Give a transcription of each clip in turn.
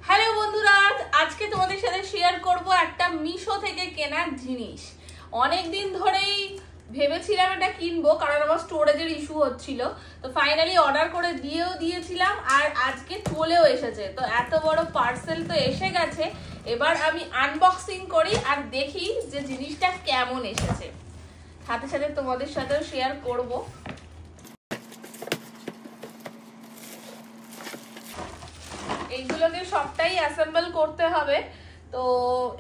Hello বন্ধুরা, আজকে তোমাদের সাথে শেয়ার করব একটা মিশো থেকে কেনার জিনিস। অনেক দিন ধরেই ভেবেছিলাম এটা কিনবো, কারণ আমার স্টোরেজের ইস্যু হচ্ছিল। তো ফাইনালি অর্ডার করে দিয়েছিলাম, আর আজকে চলেও এসেছে। তো এত বড় পার্সেল তো এসে গেছে, এবার আমি আনবক্সিং করি আর দেখি যে জিনিসটা কেমন এসেছে। সাথে সাথে তোমাদের সাথেও শেয়ার করব। এইগুলোকে সবটাই অ্যাসেম্বল করতে হবে। তো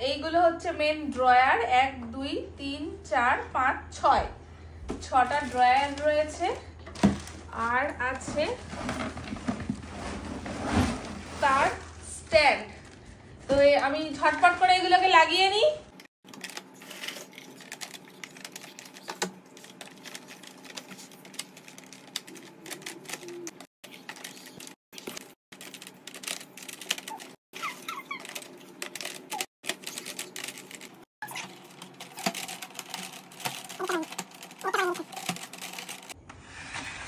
এইগুলো হচ্ছে মেন ড্রয়ার, 1 2 3 4 5 6 6টা ড্রয়ার রয়েছে। আর আছে তার স্ট্যান্ড। তো আমি ঝটপট করে এগুলোকে লাগিয়ে নিই।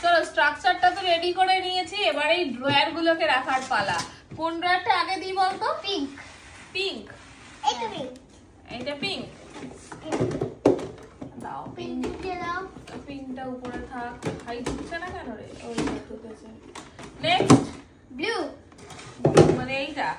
চলো, স্ট্রাকচারটা তো রেডি করে নিয়েছি, এবার এই ড্রয়ার গুলোকে রাখার পালা। কোন ড্রয়ারটা আগে দিই বলতো? পিঙ্ক। পিঙ্ক, এটা পিঙ্ক। এটা পিঙ্ক। দাও পিঙ্ক দিয়ে দাও। পিঙ্কটা উপরে থাক। হাই ঢুকছে না কেন রে? ওই ঢুকেছে। Next blue. মানে এইটা